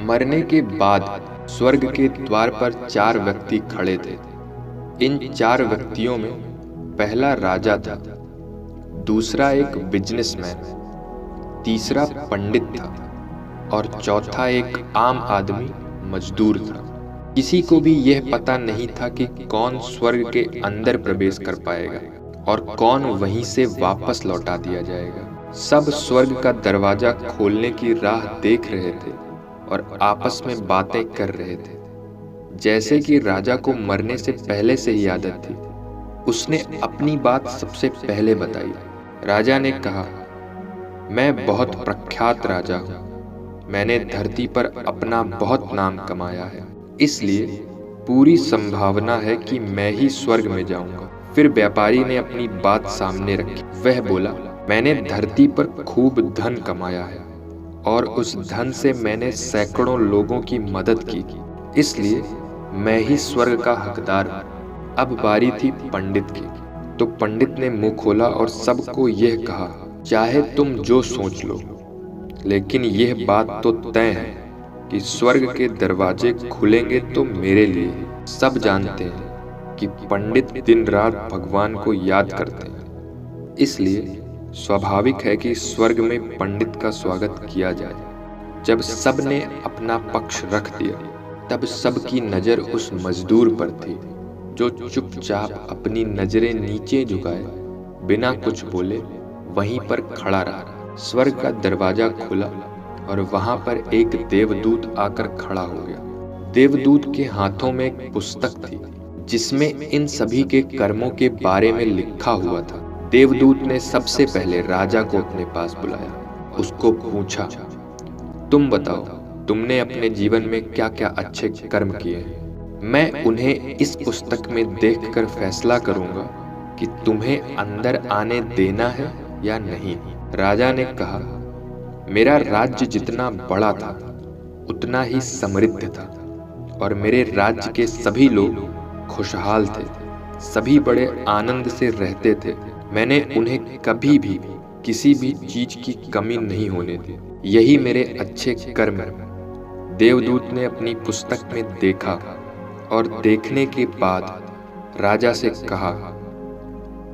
मरने के बाद स्वर्ग के द्वार पर 4 व्यक्ति खड़े थे। इन 4 व्यक्तियों में पहला राजा था, दूसरा एक बिजनेसमैन, तीसरा पंडित था और चौथा एक आम आदमी मजदूर था। किसी को भी यह पता नहीं था कि कौन स्वर्ग के अंदर प्रवेश कर पाएगा और कौन वहीं से वापस लौटा दिया जाएगा। सब स्वर्ग का दरवाजा खोलने की राह देख रहे थे और आपस में बातें कर रहे थे। जैसे कि राजा को मरने से पहले से ही आदत थी, उसने अपनी बात सबसे पहले बताई। राजा ने कहा, मैं बहुत प्रख्यात राजा हूँ। मैंने धरती पर अपना बहुत नाम कमाया है, इसलिए पूरी संभावना है कि मैं ही स्वर्ग में जाऊंगा। फिर व्यापारी ने अपनी बात सामने रखी। वह बोला, मैंने धरती पर खूब धन कमाया है और उस धन से मैंने सैकड़ों लोगों की मदद की, इसलिए मैं ही स्वर्ग का हकदार हूँ। अब बारी थी पंडित की, तो पंडित ने मुंह खोला और सबको यह कहा, चाहे तुम जो सोच लो, लेकिन यह बात तो तय है कि स्वर्ग के दरवाजे खुलेंगे तो मेरे लिए। सब जानते हैं कि पंडित दिन रात भगवान को याद करते हैं, इसलिए स्वाभाविक है कि स्वर्ग में पंडित का स्वागत किया जाए। जब सब ने अपना पक्ष रख दिया, तब सबकी नजर उस मजदूर पर थी जो चुपचाप अपनी नजरें नीचे झुकाए बिना कुछ बोले वहीं पर खड़ा रहा। स्वर्ग का दरवाजा खुला और वहां पर एक देवदूत आकर खड़ा हो गया। देवदूत के हाथों में एक पुस्तक थी जिसमें इन सभी के कर्मों के बारे में लिखा हुआ था। देवदूत ने सबसे पहले राजा को अपने पास बुलाया। उसको पूछा, तुम बताओ, तुमने अपने जीवन में क्या क्या अच्छे कर्म किए हैं? मैं उन्हें इस पुस्तक में देखकर फैसला करूंगा कि तुम्हें अंदर आने देना है या नहीं। राजा ने कहा, मेरा राज्य जितना बड़ा था उतना ही समृद्ध था और मेरे राज्य के सभी लोग खुशहाल थे। सभी बड़े आनंद से रहते थे। मैंने उन्हें कभी भी किसी भी चीज की कमी नहीं होने दी। यही मेरे अच्छे कर्म हैं। देवदूत ने अपनी पुस्तक में देखा और देखने के बाद राजा से कहा,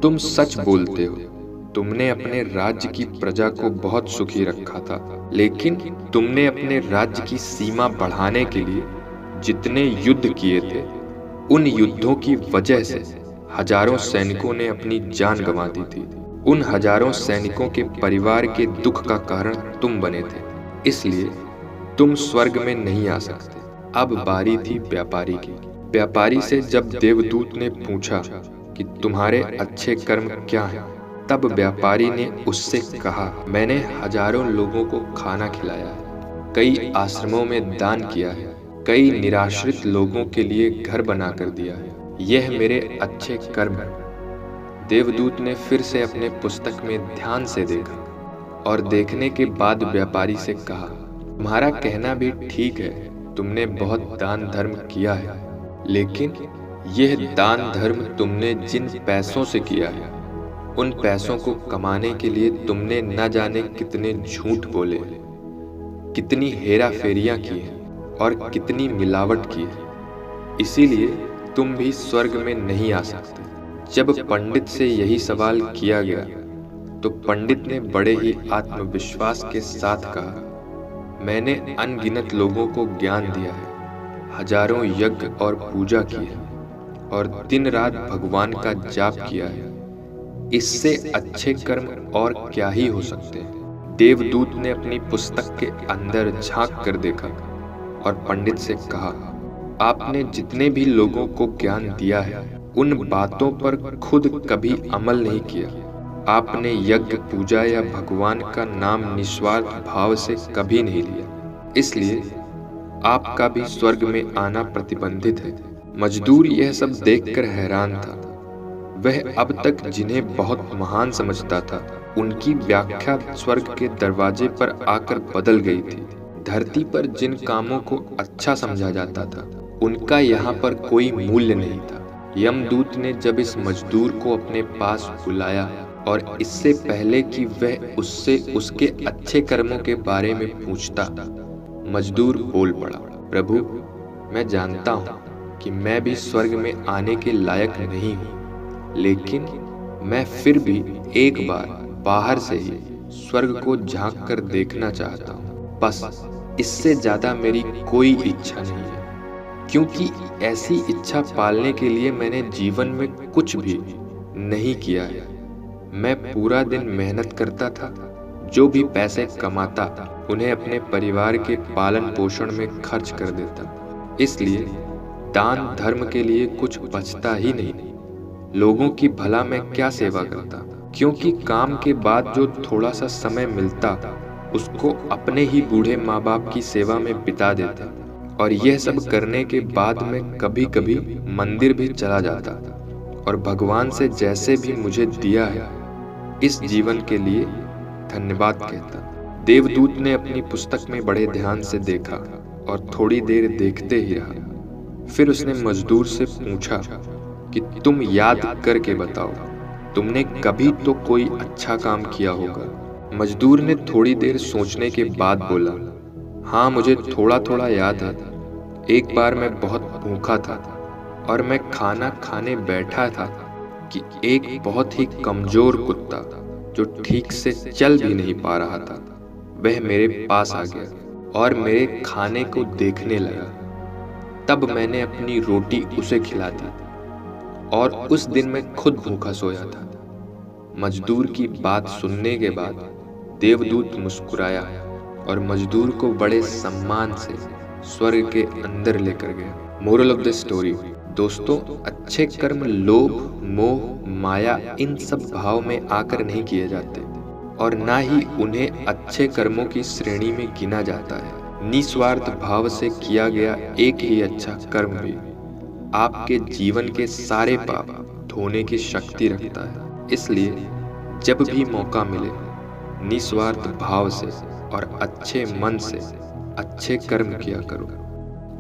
तुम सच बोलते हो। तुमने अपने राज्य की प्रजा को बहुत सुखी रखा था, लेकिन तुमने अपने राज्य की सीमा बढ़ाने के लिए जितने युद्ध किए थे, उन युद्धों की वजह से हजारों सैनिकों ने अपनी जान गंवा दी थी। उन हजारों सैनिकों के परिवार के दुख का कारण तुम बने थे, इसलिए तुम स्वर्ग में नहीं आ सकते। अब बारी थी व्यापारी की। व्यापारी से जब देवदूत ने पूछा कि तुम्हारे अच्छे कर्म क्या हैं, तब व्यापारी ने उससे कहा, मैंने हजारों लोगों को खाना खिलाया है, कई आश्रमों में दान किया है, कई निराश्रित लोगों के लिए घर बनाकर दिया है। यह मेरे अच्छे कर्म हैं। देवदूत ने फिर से अपने पुस्तक में ध्यान से देखा और देखने के बाद व्यापारी से कहा, तुम्हारा कहना भी ठीक है, तुमने बहुत दान धर्म किया है, लेकिन यह दान धर्म तुमने जिन पैसों से किया है, उन पैसों को कमाने के लिए तुमने न जाने कितने झूठ बोले, कितनी हेरा फेरियां की हैं और कितनी मिलावट की है, इसीलिए तुम भी स्वर्ग में नहीं आ सकते। जब पंडित से यही सवाल किया गया, तो पंडित ने बड़े ही आत्मविश्वास के साथ कहा, मैंने अनगिनत लोगों को ज्ञान दिया है, हजारों यज्ञ और पूजा की है और दिन रात भगवान का जाप किया है। इससे अच्छे कर्म और क्या ही हो सकते हैं। देवदूत ने अपनी पुस्तक के अंदर झांक कर देखा और पंडित से कहा, आपने जितने भी लोगों को ज्ञान दिया है, उन बातों पर खुद कभी अमल नहीं किया। आपने यज्ञ पूजा या भगवान का नाम निस्वार्थ भाव से कभी नहीं लिया, इसलिए आपका भी स्वर्ग में आना प्रतिबंधित है। मजदूर यह सब देखकर हैरान था। वह अब तक जिन्हें बहुत महान समझता था, उनकी व्याख्या स्वर्ग के दरवाजे पर आकर बदल गई थी। धरती पर जिन कामों को अच्छा समझा जाता था, उनका यहाँ पर कोई मूल्य नहीं था। यमदूत ने जब इस मजदूर को अपने पास बुलाया और इससे पहले कि वह उससे उसके अच्छे कर्मों के बारे में पूछता, मजदूर बोल पड़ा, प्रभु, मैं जानता हूँ कि मैं भी स्वर्ग में आने के लायक नहीं हूँ, लेकिन मैं फिर भी एक बार बाहर से ही स्वर्ग को झांक कर देखना चाहता हूँ। बस इससे ज्यादा मेरी कोई इच्छा नहीं है, क्योंकि ऐसी इच्छा पालने के लिए मैंने जीवन में कुछ भी नहीं किया है। मैं पूरा दिन मेहनत करता था, जो भी पैसे कमाता उन्हें अपने परिवार के पालन पोषण में खर्च कर देता, इसलिए दान धर्म के लिए कुछ बचता ही नहीं। लोगों की भला मैं क्या सेवा करता, क्योंकि काम के बाद जो थोड़ा सा समय मिलता उसको अपने ही बूढ़े माँ बाप की सेवा में बिता देता। और यह सब करने के बाद मैं कभी कभी मंदिर भी चला जाता और भगवान से जैसे भी मुझे दिया है इस जीवन के लिए धन्यवाद कहता। देवदूत ने अपनी पुस्तक में बड़े ध्यान से देखा और थोड़ी देर देखते ही रहा। फिर उसने मजदूर से पूछा कि तुम याद करके बताओ, तुमने कभी तो कोई अच्छा काम किया होगा। मजदूर ने थोड़ी देर सोचने के बाद बोला, हाँ, मुझे थोड़ा थोड़ा याद है। एक बार मैं बहुत भूखा था और मैं खाना खाने बैठा था कि एक बहुत ही कमजोर कुत्ता जो ठीक से चल भी नहीं पा रहा था, वह मेरे पास आ गया और मेरे खाने को देखने लगा। तब मैंने अपनी रोटी उसे खिला दी और उस दिन मैं खुद भूखा सोया था। मजदूर की बात सुनने के बाद देवदूत मुस्कुराया और मजदूर को बड़े सम्मान से स्वर्ग के अंदर लेकर गया। मोरल ऑफ द स्टोरी, दोस्तों, अच्छे कर्म लोभ, मोह, माया इन सब भाव में आकर नहीं किए जाते और ना ही उन्हें अच्छे कर्मों की श्रेणी में गिना जाता है। निस्वार्थ भाव से किया गया एक ही अच्छा कर्म भी आपके जीवन के सारे पाप धोने की शक्ति रखता है। इसलिए जब भी मौका मिले निस्वार्थ भाव से और अच्छे मन से अच्छे कर्म किया करो।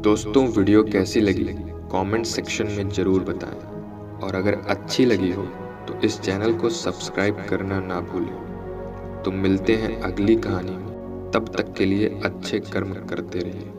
दोस्तों, वीडियो कैसी लगी कमेंट सेक्शन में जरूर बताएं और अगर अच्छी लगी हो तो इस चैनल को सब्सक्राइब करना ना भूलें। तो मिलते हैं अगली कहानी में, तब तक के लिए अच्छे कर्म करते रहिए।